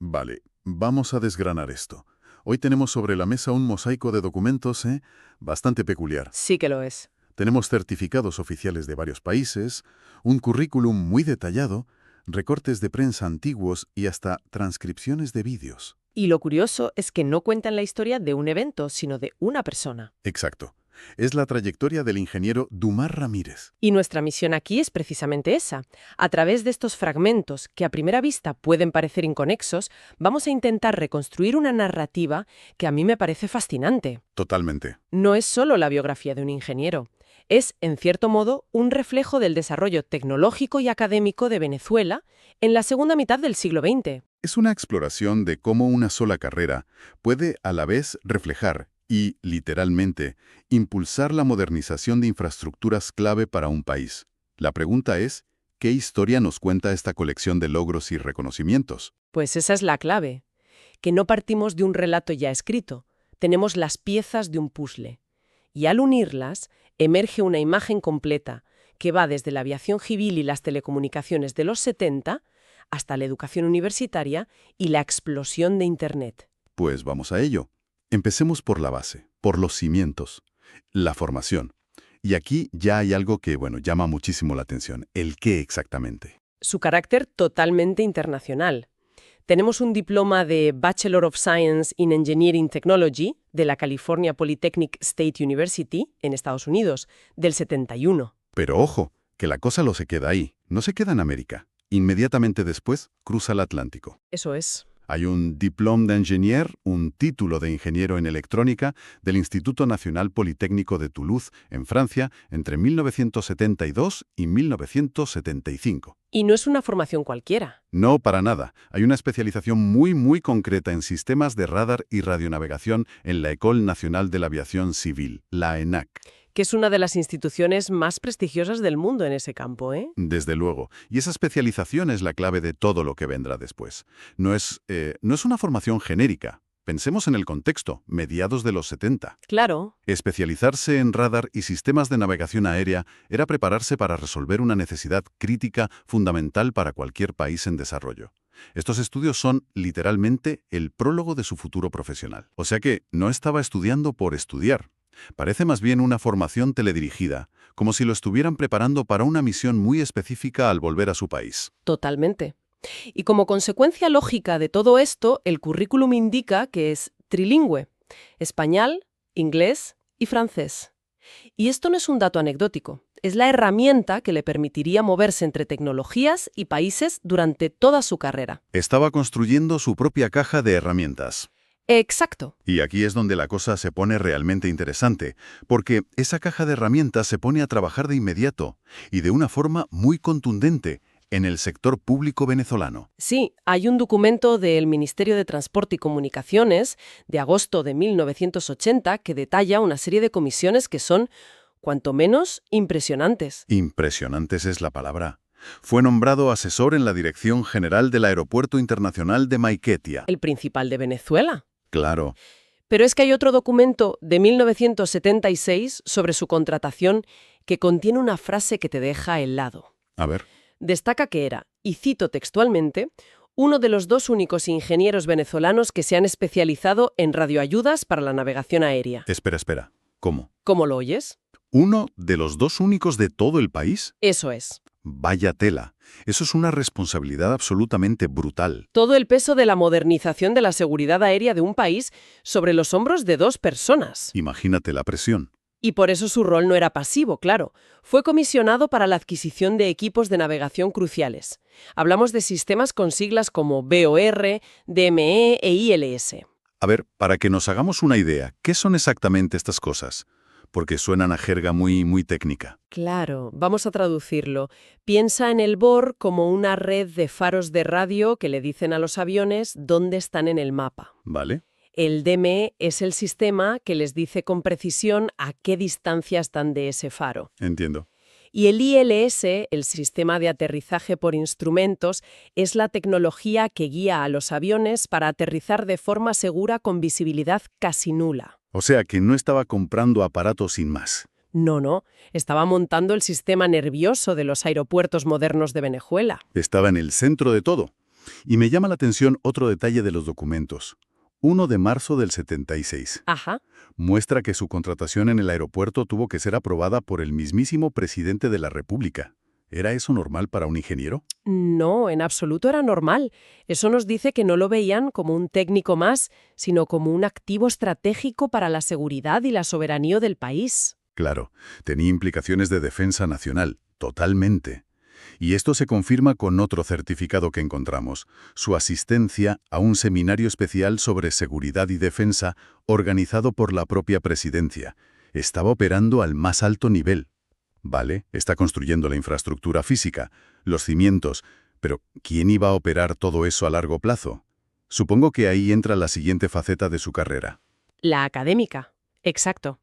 Vale, vamos a desgranar esto. Hoy tenemos sobre la mesa un mosaico de documentos, bastante peculiar. Sí que lo es. Tenemos certificados oficiales de varios países, un currículum muy detallado, recortes de prensa antiguos y hasta transcripciones de vídeos. Y lo curioso es que no cuentan la historia de un evento, sino de una persona. Exacto. Es la trayectoria del ingeniero Dumar Ramírez. Y nuestra misión aquí es precisamente esa. A través de estos fragmentos, que a primera vista pueden parecer inconexos, vamos a intentar reconstruir una narrativa que a mí me parece fascinante. Totalmente. No es solo la biografía de un ingeniero. Es, en cierto modo, un reflejo del desarrollo tecnológico y académico de Venezuela en la segunda mitad del siglo XX. Es una exploración de cómo una sola carrera puede a la vez reflejar y, literalmente, impulsar la modernización de infraestructuras clave para un país. La pregunta es, ¿qué historia nos cuenta esta colección de logros y reconocimientos? Pues esa es la clave, que no partimos de un relato ya escrito, tenemos las piezas de un puzzle. Y al unirlas, emerge una imagen completa que va desde la aviación civil y las telecomunicaciones de los 70 hasta la educación universitaria y la explosión de Internet. Pues vamos a ello. Empecemos por la base, por los cimientos, la formación. Y aquí ya hay algo que, llama muchísimo la atención. ¿El qué exactamente? Su carácter totalmente internacional. Tenemos un diploma de Bachelor of Science in Engineering Technology de la California Polytechnic State University, en Estados Unidos, del 71. Pero ojo, que la cosa no se queda ahí, no se queda en América. Inmediatamente después, cruza el Atlántico. Eso es. Hay un Diplôme d'Ingénieur, un título de ingeniero en electrónica, del Instituto Nacional Politécnico de Toulouse, en Francia, entre 1972 y 1975. Y no es una formación cualquiera. No, para nada. Hay una especialización muy concreta en sistemas de radar y radionavegación en la École Nationale de l'Aviation Civile, la ENAC. Que es una de las instituciones más prestigiosas del mundo en ese campo, ¿eh? Desde luego. Y esa especialización es la clave de todo lo que vendrá después. No es una formación genérica. Pensemos en el contexto, mediados de los 70. Claro. Especializarse en radar y sistemas de navegación aérea era prepararse para resolver una necesidad crítica fundamental para cualquier país en desarrollo. Estos estudios son, literalmente, el prólogo de su futuro profesional. O sea que no estaba estudiando por estudiar. Parece más bien una formación teledirigida, como si lo estuvieran preparando para una misión muy específica al volver a su país. Totalmente. Y como consecuencia lógica de todo esto, el currículum indica que es trilingüe: español, inglés y francés. Y esto no es un dato anecdótico, es la herramienta que le permitiría moverse entre tecnologías y países durante toda su carrera. Estaba construyendo su propia caja de herramientas. Exacto. Y aquí es donde la cosa se pone realmente interesante, porque esa caja de herramientas se pone a trabajar de inmediato y de una forma muy contundente en el sector público venezolano. Sí, hay un documento del Ministerio de Transporte y Comunicaciones de agosto de 1980 que detalla una serie de comisiones que son, cuanto menos, impresionantes. Impresionantes es la palabra. Fue nombrado asesor en la Dirección General del Aeropuerto Internacional de Maiquetía. El principal de Venezuela. Claro. Pero es que hay otro documento de 1976 sobre su contratación que contiene una frase que te deja helado. A ver. Destaca que era, y cito textualmente, uno de los 2 únicos ingenieros venezolanos que se han especializado en radioayudas para la navegación aérea. Espera. ¿Cómo? ¿Cómo lo oyes? ¿Uno de los 2 únicos de todo el país? Eso es. Vaya tela. Eso es una responsabilidad absolutamente brutal. Todo el peso de la modernización de la seguridad aérea de un país sobre los hombros de 2 personas. Imagínate la presión. Y por eso su rol no era pasivo, claro. Fue comisionado para la adquisición de equipos de navegación cruciales. Hablamos de sistemas con siglas como BOR, DME e ILS. A ver, para que nos hagamos una idea, ¿qué son exactamente estas cosas? Porque suenan a jerga muy técnica. Claro, vamos a traducirlo. Piensa en el BOR como una red de faros de radio que le dicen a los aviones dónde están en el mapa. ¿Vale? El DME es el sistema que les dice con precisión a qué distancia están de ese faro. Entiendo. Y el ILS, el sistema de aterrizaje por instrumentos, es la tecnología que guía a los aviones para aterrizar de forma segura con visibilidad casi nula. O sea que no estaba comprando aparatos sin más. No, estaba montando el sistema nervioso de los aeropuertos modernos de Venezuela. Estaba en el centro de todo. Y me llama la atención otro detalle de los documentos. 1 de marzo del 76. Ajá. Muestra que su contratación en el aeropuerto tuvo que ser aprobada por el mismísimo presidente de la República. ¿Era eso normal para un ingeniero? No, en absoluto era normal. Eso nos dice que no lo veían como un técnico más, sino como un activo estratégico para la seguridad y la soberanía del país. Claro, tenía implicaciones de defensa nacional, totalmente. Y esto se confirma con otro certificado que encontramos, su asistencia a un seminario especial sobre seguridad y defensa organizado por la propia presidencia. Estaba operando al más alto nivel. Vale, está construyendo la infraestructura física, los cimientos, pero ¿quién iba a operar todo eso a largo plazo? Supongo que ahí entra la siguiente faceta de su carrera. La académica. Exacto.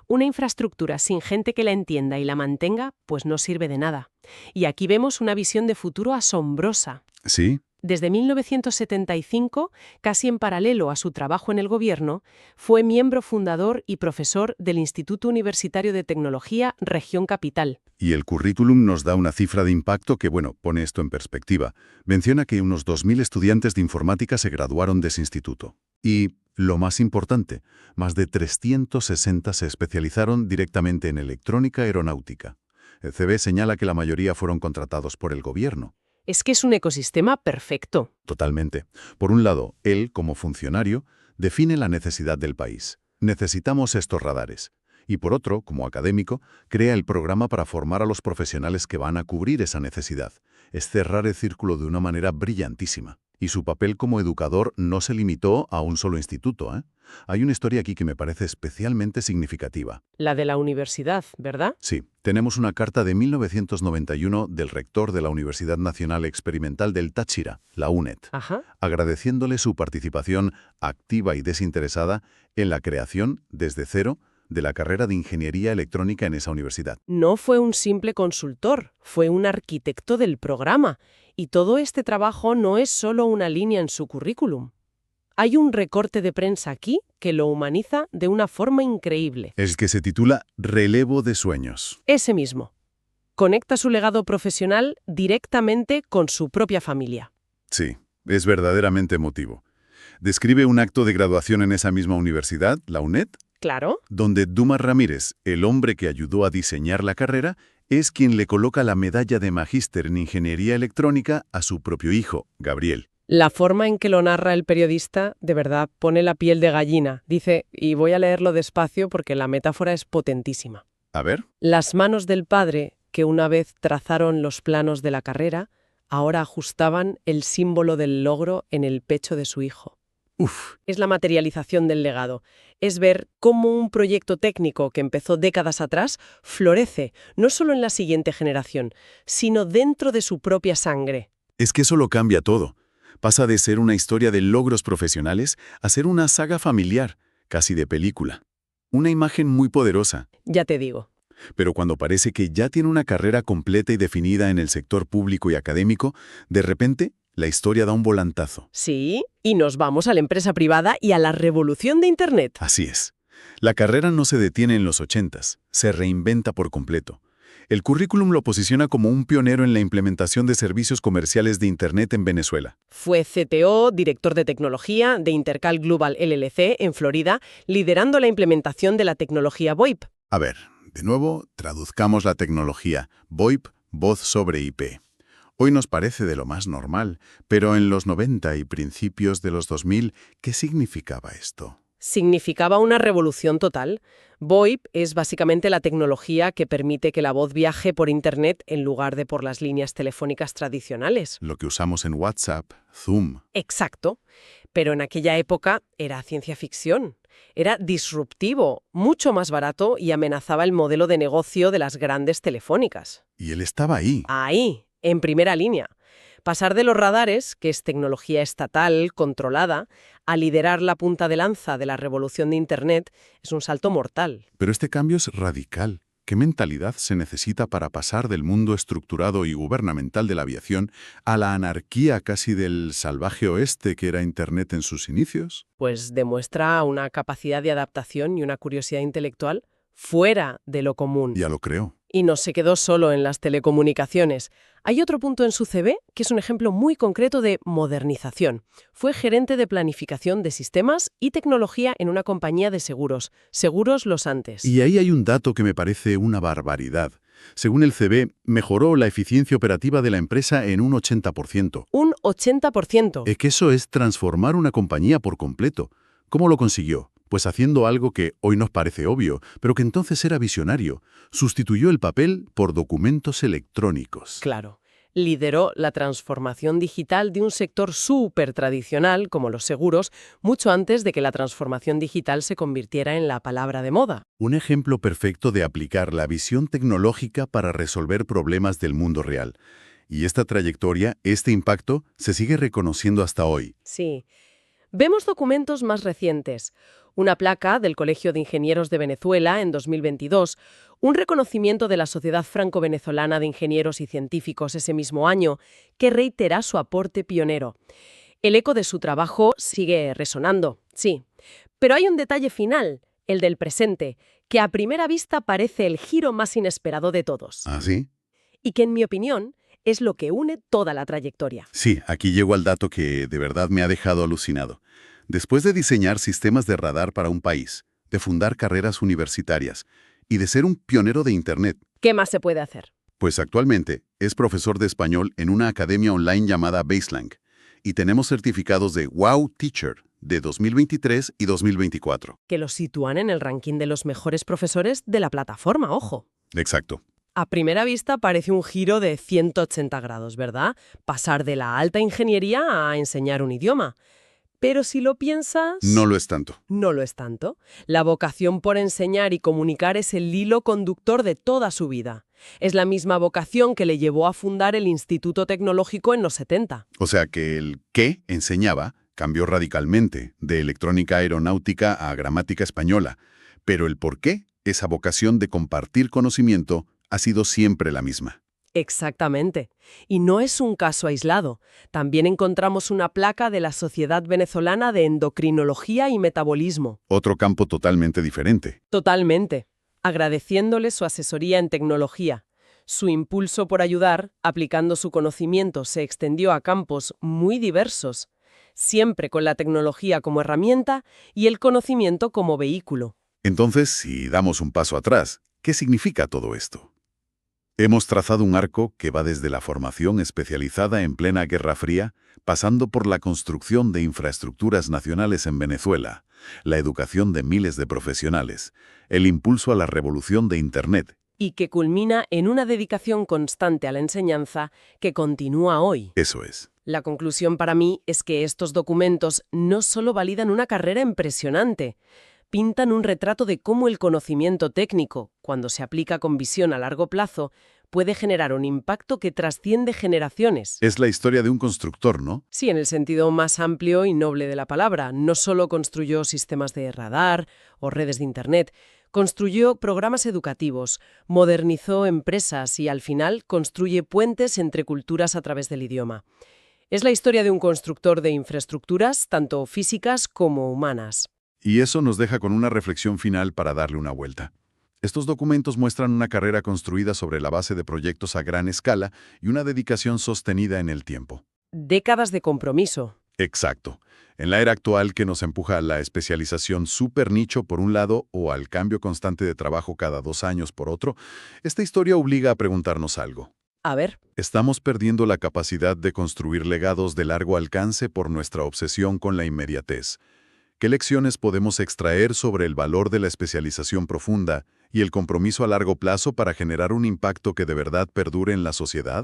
Una infraestructura sin gente que la entienda y la mantenga, pues no sirve de nada. Y aquí vemos una visión de futuro asombrosa. ¿Sí? Desde 1975, casi en paralelo a su trabajo en el gobierno, fue miembro fundador y profesor del Instituto Universitario de Tecnología Región Capital. Y el currículum nos da una cifra de impacto que, bueno, pone esto en perspectiva. Menciona que unos 2.000 estudiantes de informática se graduaron de ese instituto. Y, lo más importante, más de 360 se especializaron directamente en electrónica aeronáutica. El CB señala que la mayoría fueron contratados por el gobierno. Es que es un ecosistema perfecto. Totalmente. Por un lado, él, como funcionario, define la necesidad del país. Necesitamos estos radares. Y por otro, como académico, crea el programa para formar a los profesionales que van a cubrir esa necesidad. Es cerrar el círculo de una manera brillantísima. Y su papel como educador no se limitó a un solo instituto, ¿eh? Hay una historia aquí que me parece especialmente significativa. La de la universidad, ¿verdad? Sí, tenemos una carta de 1991 del rector de la Universidad Nacional Experimental del Táchira, la UNED, Ajá. agradeciéndole su participación activa y desinteresada en la creación, desde cero, de la carrera de Ingeniería Electrónica en esa universidad. No fue un simple consultor, fue un arquitecto del programa. Y todo este trabajo no es solo una línea en su currículum. Hay un recorte de prensa aquí que lo humaniza de una forma increíble. Es que se titula Relevo de sueños. Ese mismo. Conecta su legado profesional directamente con su propia familia. Sí, es verdaderamente emotivo. Describe un acto de graduación en esa misma universidad, la UNED, Claro. donde Dumas Ramírez, el hombre que ayudó a diseñar la carrera, es quien le coloca la medalla de magíster en Ingeniería Electrónica a su propio hijo, Gabriel. La forma en que lo narra el periodista, de verdad, pone la piel de gallina. Dice, y voy a leerlo despacio porque la metáfora es potentísima. A ver. Las manos del padre, que una vez trazaron los planos de la carrera, ahora ajustaban el símbolo del logro en el pecho de su hijo. Uf, Es la materialización del legado. Es ver cómo un proyecto técnico que empezó décadas atrás florece, no solo en la siguiente generación, sino dentro de su propia sangre. es que eso lo cambia todo. Pasa de ser una historia de logros profesionales a ser una saga familiar, casi de película. Una imagen muy poderosa. Ya te digo. Pero cuando parece que ya tiene una carrera completa y definida en el sector público y académico, de repente la historia da un volantazo. Sí, y nos vamos a la empresa privada y a la revolución de Internet. Así es. La carrera no se detiene en los 80s, se reinventa por completo. El currículum lo posiciona como un pionero en la implementación de servicios comerciales de Internet en Venezuela. Fue CTO, director de tecnología de Intercal Global LLC en Florida, liderando la implementación de la tecnología VoIP. A ver, de nuevo, traduzcamos la tecnología VoIP, voz sobre IP. Hoy nos parece de lo más normal, pero en los 90 y principios de los 2000, ¿qué significaba esto? Significaba una revolución total. VoIP es básicamente la tecnología que permite que la voz viaje por Internet en lugar de por las líneas telefónicas tradicionales. Lo que usamos en WhatsApp, Zoom. Exacto. Pero en aquella época era ciencia ficción. Era disruptivo, mucho más barato y amenazaba el modelo de negocio de las grandes telefónicas. Y él estaba ahí. Ahí, en primera línea. Pasar de los radares, que es tecnología estatal, controlada, a liderar la punta de lanza de la revolución de Internet es un salto mortal. Pero este cambio es radical. ¿Qué mentalidad se necesita para pasar del mundo estructurado y gubernamental de la aviación a la anarquía casi del salvaje oeste que era Internet en sus inicios? Pues demuestra una capacidad de adaptación y una curiosidad intelectual fuera de lo común. Ya lo creo. Y no se quedó solo en las telecomunicaciones. Hay otro punto en su CV que es un ejemplo muy concreto de modernización. Fue gerente de planificación de sistemas y tecnología en una compañía de seguros, Seguros Los Antes. Y ahí hay un dato que me parece una barbaridad. Según el CV, mejoró la eficiencia operativa de la empresa en un 80%. Un 80%. Es que eso es transformar una compañía por completo. ¿Cómo lo consiguió? Pues haciendo algo que hoy nos parece obvio, pero que entonces era visionario. Sustituyó el papel por documentos electrónicos. Claro. Lideró la transformación digital de un sector súper tradicional, como los seguros, mucho antes de que la transformación digital se convirtiera en la palabra de moda. Un ejemplo perfecto de aplicar la visión tecnológica para resolver problemas del mundo real. Y esta trayectoria, este impacto, se sigue reconociendo hasta hoy. Sí. Vemos documentos más recientes. Una placa del Colegio de Ingenieros de Venezuela en 2022, un reconocimiento de la Sociedad Franco-Venezolana de Ingenieros y Científicos ese mismo año, que reitera su aporte pionero. El eco de su trabajo sigue resonando, sí. Pero hay un detalle final, el del presente, que a primera vista parece el giro más inesperado de todos. ¿Ah, sí? Y que, en mi opinión, es lo que une toda la trayectoria. Sí, aquí llego al dato que de verdad me ha dejado alucinado. Después de diseñar sistemas de radar para un país, de fundar carreras universitarias y de ser un pionero de Internet, ¿Qué más se puede hacer? pues actualmente es profesor de español en una academia online llamada Baselang y tenemos certificados de Wow Teacher de 2023 y 2024. Que lo sitúan en el ranking de los mejores profesores de la plataforma, ojo. Exacto. A primera vista parece un giro de 180 grados, ¿verdad? Pasar de la alta ingeniería a enseñar un idioma. Pero si lo piensas... No lo es tanto. No lo es tanto. La vocación por enseñar y comunicar es el hilo conductor de toda su vida. Es la misma vocación que le llevó a fundar el Instituto Tecnológico en los 70. O sea que el qué enseñaba cambió radicalmente, de electrónica aeronáutica a gramática española. Pero el por qué, esa vocación de compartir conocimiento, ha sido siempre la misma. Exactamente. Y no es un caso aislado. También encontramos una placa de la Sociedad Venezolana de Endocrinología y Metabolismo. Otro campo totalmente diferente. Totalmente. Agradeciéndole su asesoría en tecnología. Su impulso por ayudar, aplicando su conocimiento, se extendió a campos muy diversos, siempre con la tecnología como herramienta y el conocimiento como vehículo. Entonces, si damos un paso atrás, ¿qué significa todo esto? Hemos trazado un arco que va desde la formación especializada en plena Guerra Fría, pasando por la construcción de infraestructuras nacionales en Venezuela, la educación de miles de profesionales, el impulso a la revolución de Internet. Y que culmina en una dedicación constante a la enseñanza que continúa hoy. Eso es. La conclusión para mí es que estos documentos no solo validan una carrera impresionante, pintan un retrato de cómo el conocimiento técnico, cuando se aplica con visión a largo plazo, puede generar un impacto que trasciende generaciones. Es la historia de un constructor, ¿no? Sí, en el sentido más amplio y noble de la palabra. No solo construyó sistemas de radar o redes de Internet, construyó programas educativos, modernizó empresas y, al final, construye puentes entre culturas a través del idioma. Es la historia de un constructor de infraestructuras, tanto físicas como humanas. Y eso nos deja con una reflexión final para darle una vuelta. Estos documentos muestran una carrera construida sobre la base de proyectos a gran escala y una dedicación sostenida en el tiempo. Décadas de compromiso. Exacto. En la era actual que nos empuja a la especialización súper nicho por un lado o al cambio constante de trabajo cada 2 años por otro, esta historia obliga a preguntarnos algo. A ver. ¿Estamos perdiendo la capacidad de construir legados de largo alcance por nuestra obsesión con la inmediatez? ¿Qué lecciones podemos extraer sobre el valor de la especialización profunda y el compromiso a largo plazo para generar un impacto que de verdad perdure en la sociedad?